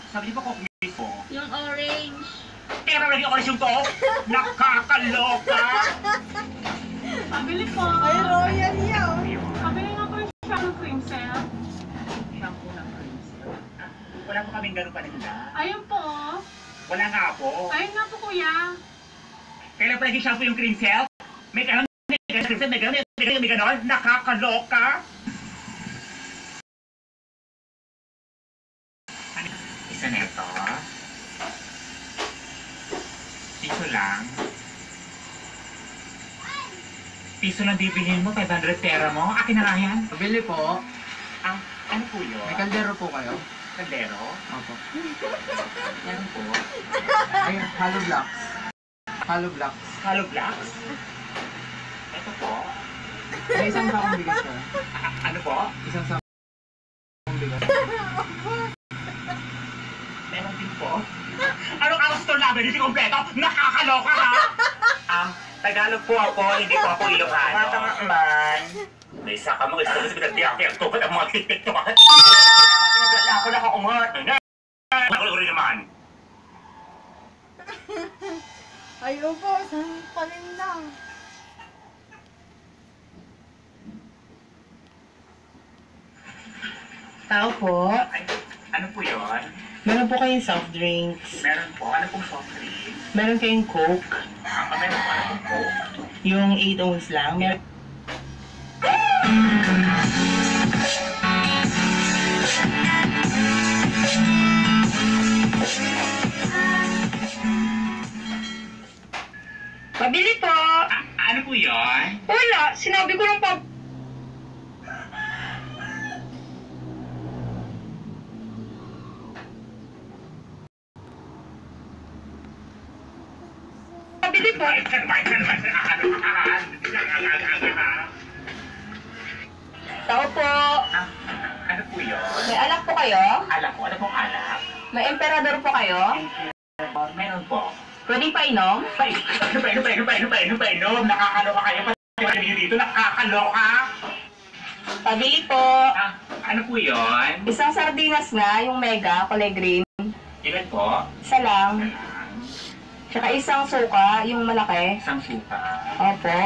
Sabi niyo pa cocktail po? Yung orange. Pero lagi orange yung to? Nakakaloka! Pabili po. Ay, royal yan. Pabili nga po yung shampoo cream, sir. Shampoo ng cream. Wala po kaming ganun paninda. Ayun po. Wala nga po. Ayun nga po, kuya. Kailan pa lagi shampoo yung cream cell? May ganun, may ganun, nakakaloka! Isa neto. Piso lang. Piso lang bibilhin mo, 500 pera mo. Akin na nga yan. Pabili po. Ano po yun? May kaldero po kayo? Kaldero? Opo. Yan po. Ay, hollow blocks. Hollow blocks. Hollow blocks? Ito po. May isang sakong bigas po. Ano po? Isang sakong bigas. Meron din po. Anong ang store namin? Hindi kompleto? Nakakaloka ha? Tagalog po ako, hindi po ako Ilocano. Matanga man. May isa ka mga gusto sa pinagtiyak-tiyak to, ba't ang mga tiktik to? Ako na kaungat. Ako rin naman. Ayun po, saan panin lang. Tao po. Ay, ano po yun? Meron po kayong soft drinks. Meron po. Ano pong soft drink? Meron kayong Coke. Meron po. Ano pong Coke? Yung 8 ounce lang. Meron... Pabili po. Ano po yun? Wala. Sinabi ko lang pabili po. Tao po. Ano po yun? May alak po kayo? Alak po. Ano pong alak? May emperador po kayo? Meron po. Pwedeng painom? Painom. Nakakaloka kayo. Pati niyo dito, nakakaloka. Pabili po. Ano po yun? Isang sardinas nga, yung mega, kulay green. Ilan po? Isa lang. Tsaka isang suka, yung malaki. Isang suka. Opo.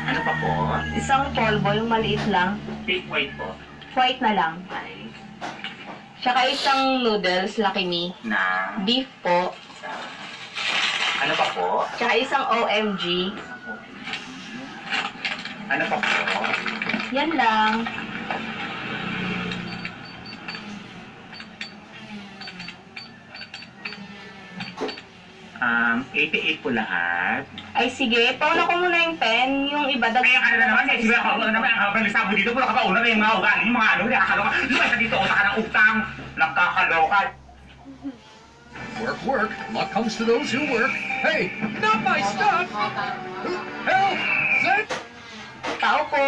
Ano pa po? Isang polvo, yung maliit lang. Big white po. White na lang. Ay. Tsaka isang noodles, Lucky Me. Na. Beef po. Ano pa po? Tsaka isang OMG. Ano pa po? Yan lang. Um, 88 po lahat. Ay sige, pauna ko muna yung pen. Yung iba Kaya ka na naman, eh, sige ako naman, habang lisabo dito, pula ka pauna na yung mga ugali, yung mga ano, nakakaloka. Lumay ka dito, uta ka ng utang, nakakaloka. Work, work. Luck comes to those who work. Hey, not my stuff! Help! Set! Tao po.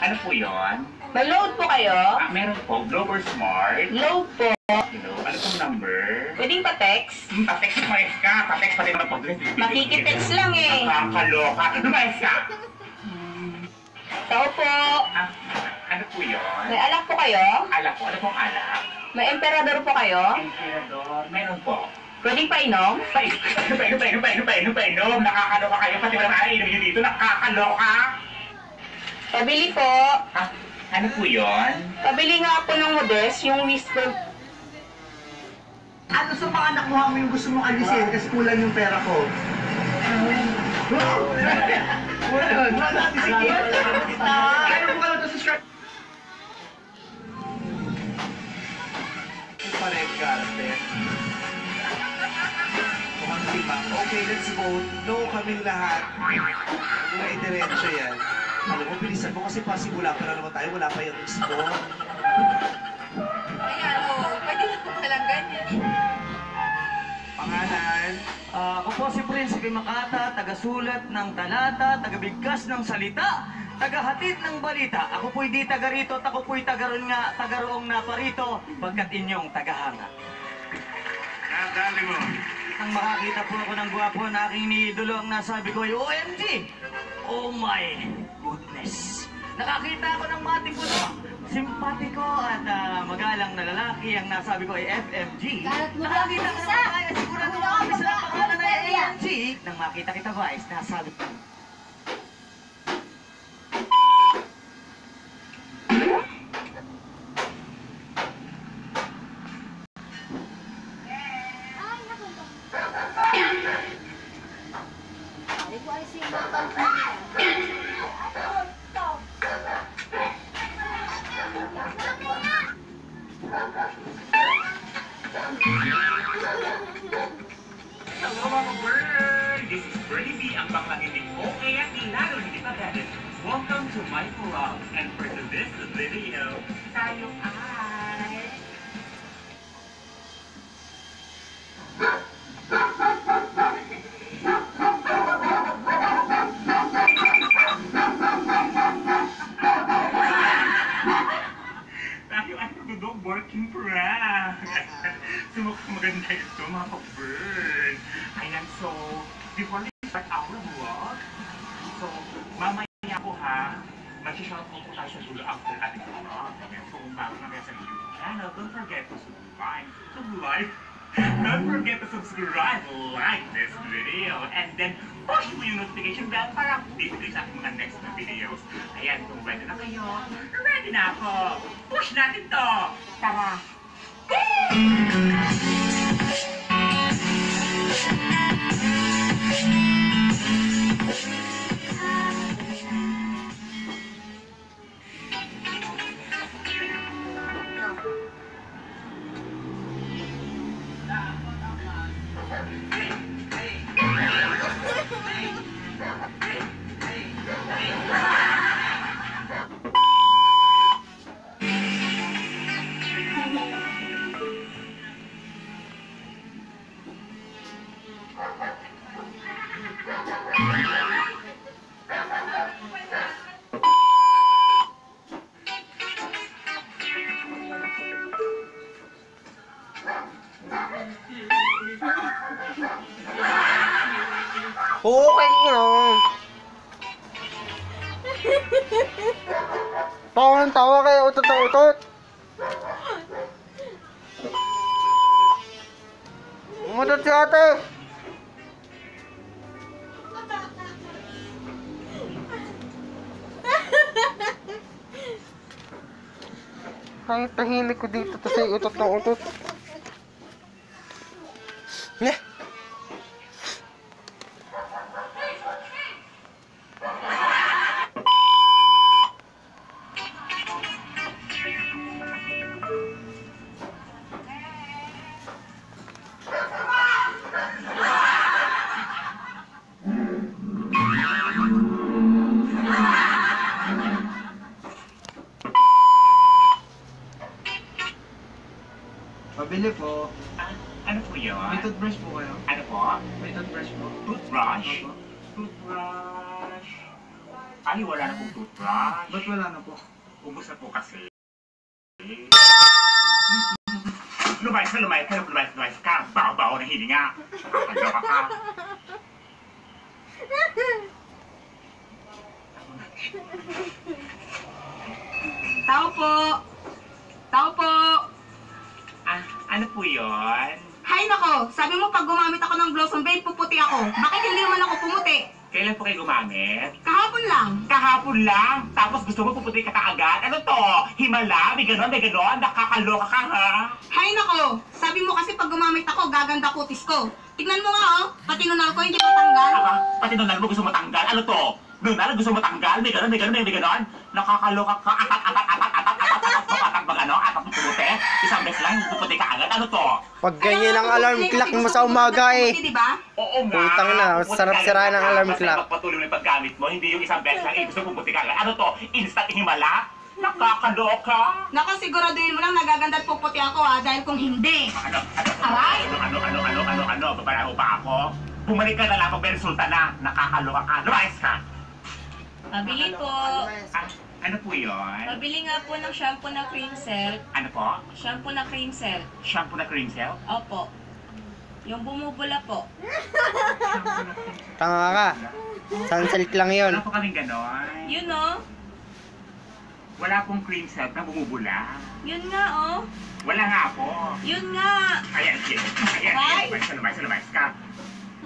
Ano po yun? May load po kayo? Meron po, Global Smart. Load po. Ano pong number? Pwedeng pa-text? Pa-text lumayas ka, pa-text pati naman pag-dress. Makikitext lang eh. Nakakaloka. Lumayas ka! Tao po. Ano po yun? May alak po kayo? Alak po, ano pong alak? May emperador po kayo? Emperador, meron po. Pwedeng painom? Painom. Nakakaloka kayo, pati naman inom nyo dito, nakakaloka. Pabili po. Ano po yun? Pabili nga po ng modest, yung whisper. Ano sa mga nakuha mo yung gusto mong alisin kasi kulang yung pera ko? Wala. Sige. Kaya mo ka lang to subscribe. Pa-red carpet. Mukhang lima. Okay, let's vote. No kaming lahat. Huwag na idiretso yan. Alam mo, bilisan mo kasi pasimula pa na naman tayo. Wala pa yung score. Ayan, pwede na po talang ganyan. Pangalan? Ako po si Prinsipe Makata, taga-sulat ng talata, taga-bigkas ng salita, taga-hatid ng balita. Ako po'y di taga rito at ako po'y taga-roong naparito, pagkat inyong tagahanga. Nakakali mo. Nang makakita po ako ng gwapo na aking niidolo, ang nasabi ko ay OMG! Oh my goodness! Nakakita ako ng mating puno, simpatiko at magalang na lalaki ang nasabi ko ay FMG. Kalat mo lang Nakakita ang ka isa. naman tayo, sigurado Wala na kami ka sa pangalan na magkakaroon yan. FMG. Nang makita kita Vice, nasabi ko. Ay, naku. Hindi ko alis yung matang ko niya. Hello mga bird! This is Birdie B, ang baklang hindi ko kaya lalo hindi pagkalit. Welcome to my vlog. And for this video, tayo ay... Tayo ay magdodog working prank. Maganda ito mga ka-bird. Ayan, so, before we start our vlog, so, mamaya po ha, mag-shout out po tayo sa dulo after ating vlog. Ayan, so, kung bago na kayo sa YouTube channel, don't forget to subscribe, don't forget to subscribe, like this video, and then push mo yung notification bell para update kayo sa ating mga next na videos. Ayan, kung ready na kayo, ready na ako. Push natin to! Tara! Okay nga. Tawa kayo, utot. Umutot si ate. Ay, tahimik ko dito kasi utot na utot. Ne? Pabili po. Ano po yun? May toothbrush po kayo? Ano po? May toothbrush po. Toothbrush? Opo. Toothbrush. Ay, wala na pong toothbrush. Ba't wala na po? Ubus na po kasi. Lumayas ka. Baho-baho ng hininga. Nakakaloka ka. Tao po! Tao po! Ah, ano po yun? Hay nako! Sabi mo pag gumamit ako ng Blossom Babe, puputi ako. Bakit hindi naman ako pumuti? Kailan po kayo gumamit? Kahapon lang. Kahapon lang. Tapos gusto mo puputi ka kaagad? Ano to? Himala? May ganon? Nakakaloka ka ha? Hay nako! Sabi mo kasi pag gumamit ako, gaganda kutis ko. Tignan mo nga oh, pati nunal ko hindi matanggal. Aba, pati nunal mo gusto mo tanggal? Ano to? Nunal gusto mo tanggal? May ganon? Nakakaloka ka. Atat bang ano? Atat mo pumuti? Isang beses lang, puputi ka agad? Ano to? Pag ganyan ang alarm clock mo sa umaga eh. Diba? Oo nga. Putang na, sarap sirahan ng alarm clock. Basta magpatuloy mo yung paggamit mo, hindi yung isang beses lang, gusto pumuti ka agad. Ano to? Instant himala? Nakakaloka. Naku, siguraduhin mo lang nagaganda at puputi ako ha, dahil kung hindi. Aray! Ano? Babala mo pa ako? Bumalik ka na lang pag may resulta na. Nakakaloka ka. Lumayas ka. Pabili po. Ah, ano po yun? Pabili nga po ng shampoo na cream silk. Ano po? Shampoo na cream silk. Shampoo na cream cell? Opo. Yung bumubula po. Tanga ka. Sunsilk lang yun. Wala po kaming ganon. Yun o. Wala pong cream silk na bumubula. Yun nga, oh. Wala nga po. Yun nga. Ayan, ayan, Ay! lumayas ka.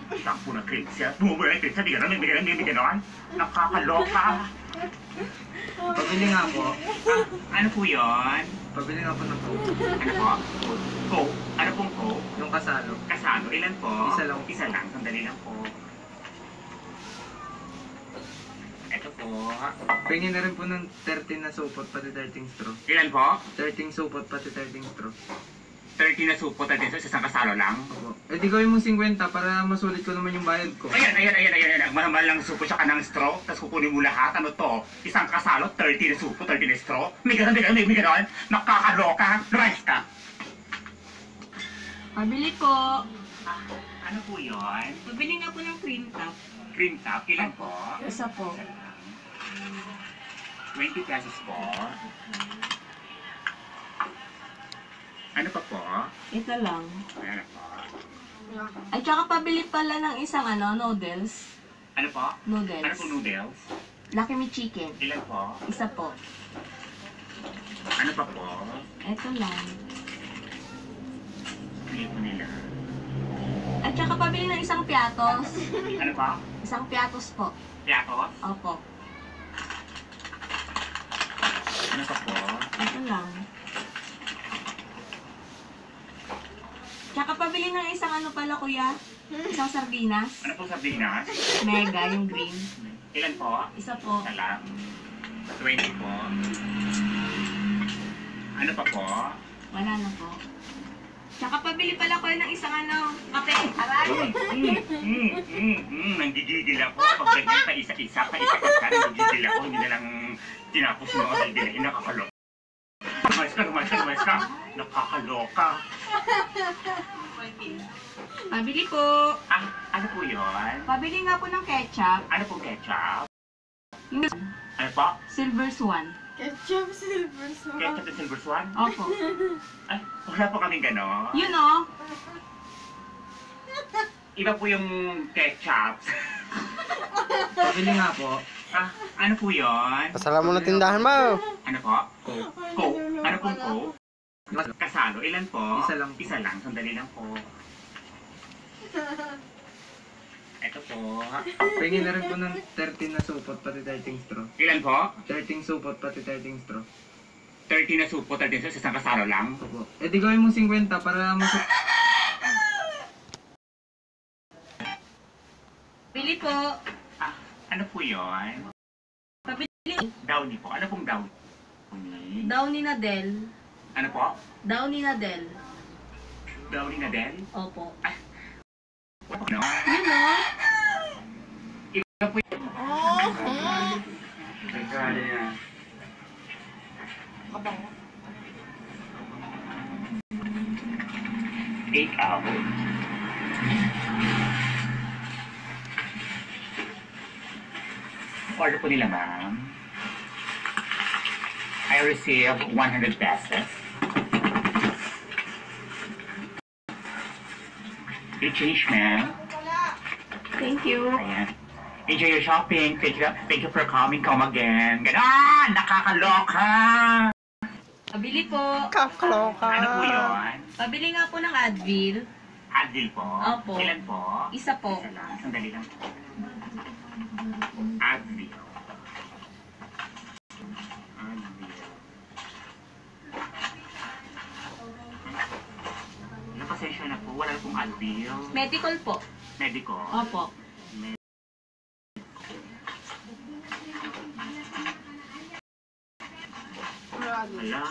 Takpo na cream silk. Bumubula yung cream silk. May ganon. Nakakaloka. Pabili nga po. Ano po yun? Pabili nga po ng Coke. Ano po? Coke? Ano pong Coke? Yung kasalo. Kasano? Ilan po? Isa lang. Isa lang. Sandali lang po. Ito po. Pingin na rin po ng 13 na supot, pati 13 straw. Ilan po? 13 supot, pati 13 straw. 30 na supot at sa isang kasalo lang. Opo. Eh di gawin mo 50 para masulit ko naman yung bayad ko. Ayan. Mahal lang supo siya ka ng straw, tapos kukunin mo lahat. Ano to? Isang kasalo, 30 na supo, 30 na straw. May ganon. Nakakaloka. Lumayas ka. Pabili po. Ano po yun? Pabili nga po ng cream top. Cream top. Ilan po? Isa po. 20 pesos po. Ano pa po? Ito lang. Ayan po. At saka pabili pala ng isang noodles. Ano po? Noodles. Ano po noodles? Lucky Me Chicken. Ilan po? Isa po. Ano pa po? Ito lang. Pili po nila. At saka pabili ng isang piatos. Ano pa? Isang piatos po. Piatos? Opo. Ano pa po? Ito lang. Tsaka pabili ng isang pala kuya? Isang sardinas. Ano po sardinas? Mega, yung green. Ilan po? Isa po. Isa lang. 20 po. Ano pa po? Wala na po. Tsaka pabili pala ko ng isang kape. Aray! Nanggigigil ako. Pag ganyan pa isa-isa, nanggigigil ako. Hindi na lang tinapos mo ako dahil dinahin nakakaloka. Lumayas ka. Nakakaloka. Pabili po. Ano po yun? Pabili nga po ng ketchup. Ano pong ketchup? Yung Ano po? Silver Swan. Ketchup Silver Swan. Ketchup na Silver Swan? Opo. Ay, wala po kaming gano'n. Yun o. Iba po yung ketchup. Pabili nga po. Ano po yun? Pasala mo na tindahan mo. Ano po? Coke. Ano pong Coke? Kasalo. Ilan po? Isa lang. Isa lang. Sandali lang po. Ito po. Pingin na rin po ng 13 na supot, pati 13 straw. Ilan po? 13 supot, pati 13 straw. 30 na supo, 30 sa isang kasalo lang. Opo. Eh di gawin mo 50 para masulit. Pili po. Ano po yun? Pabili. Downy po. Ano pong downy? Downy na Del. Ano po? Downy na Del. Downy na din? Opo. Ano? Yun o. Iba po yun. Nagkala yan. Take out. Order po nila, ma'am. I received 100 pesos. You change, ma'am. Thank you. Ayan. Enjoy your shopping. Thank you for coming. Come again. Ganon! Nakakaloka! Pabili po. Kakaloka. Ano po yun? Pabili nga po ng Advil. Advil po? Opo. Ilan po? Isa po. Isa lang. Sandali lang po. Advil. Nakasensya na po. Wala na pong Advil. Medical po. Medical. Opo. Wala.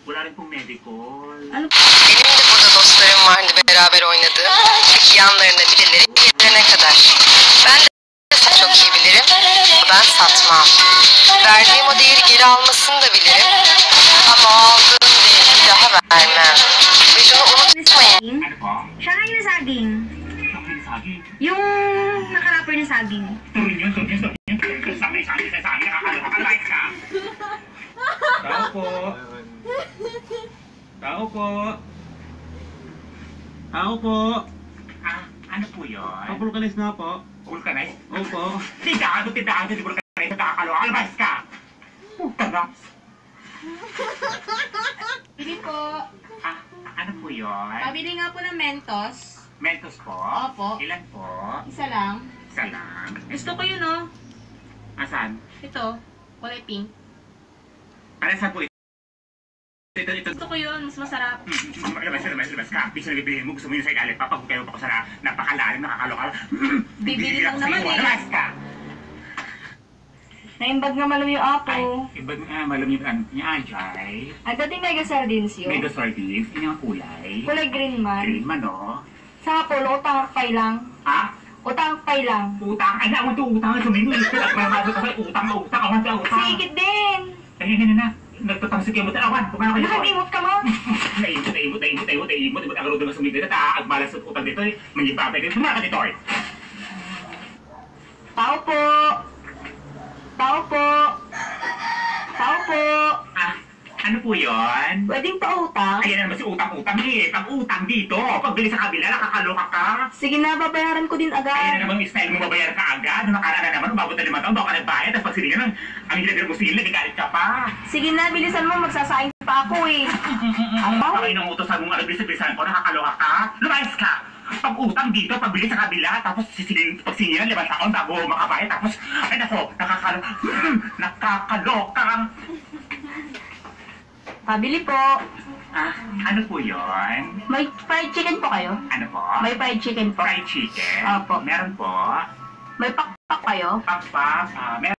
Wala rin pong medical. Ano po? Benim de burada dostlarım vardı beraber oynadığım. Peki yanlarında birileri gelene kadar. Ben de çok iyi bilirim. Ben satmam. Verdiğim o değeri geri almasını da bilirim. Ama o aldığım değeri bir daha vermem. Ve şunu unutmayın. Ano po? Siya nga yung saging. Shopping saging. Yung nakarapper na saging. Tuloy yun. Saging. Nakakaloka. Like ka. Tao po. Tao po. Tao po. Ano po yun? Vulcanize nga po. Vulcanize? Opo. Tindahan ko di vulcanize. Nakakaloka. Alabas ka! Puta na. Bili po. Ah, ano po yun? Pabili nga po ng Mentos. Mentos po? Opo. Ilan po? Isa lang. Isa lang. Gusto ko yun, oh. Asan? Ito. Kulay pink. Para saan po ito? Ito. Gusto ko yun. Mas masarap. Labas ka. Bisa na bibilihin mo. Gusto mo yun sa igalit pa. Pag kayo pa ko sa napakalalim, nakakaloka. Bibili lang naman eh. Labas ka. Naimbag nga malam yung apo. Ay, ibag malam yung ano niya, Ajay. Ang dating mega sardines yun. Mega sardines. Yun yung kulay. Kulay green man. Green man, no? Sa pulo, utang pay lang. Ha? Utang pay lang. Utang? Ay, naman ito utang. Sumingo. Mamado ka kayo. Utang. Awan ka, utang. Sigit din. Ay, na. Nagtutang si Kimot. Awan. Kumana kayo. Nakag-imot ka mo. Naimot. Ang arudo na sumigil at agmalas at utang dito. Manibabay dito. Sumaka dito. Tao po. Tao po. Tao po. Ah, ano po yun? Pwedeng pa utang? Ayan naman si utang-utang eh. Pag-utang dito. Pagbili sa kabila, nakakaloka ka. Sige na, babayaran ko din Ayan agad. na naman yung style mo babayar ka agad. Nung nakaraan na naman, umabot na 5 taon, baka nagbayad. Tapos pag sinigyan ng ang hilabir mo sila, nagalit ka pa. Sige na, bilisan mo. Magsasaing pa ako eh. Pakay ng utosan mong bilis-bilisan ko, nakakaloka ka. Lumayas ka. Pag-utang dito, pagbili sa kabila, tapos pag singilan, 5 taon bago makabayad. Tapos, ay nako, nakakaloka. Pabili po. Ah, ano po yun? May fried chicken po kayo? Ano po? May fried chicken po. Fried chicken? Opo. Meron po. May pakpak kayo? Pakpak. Meron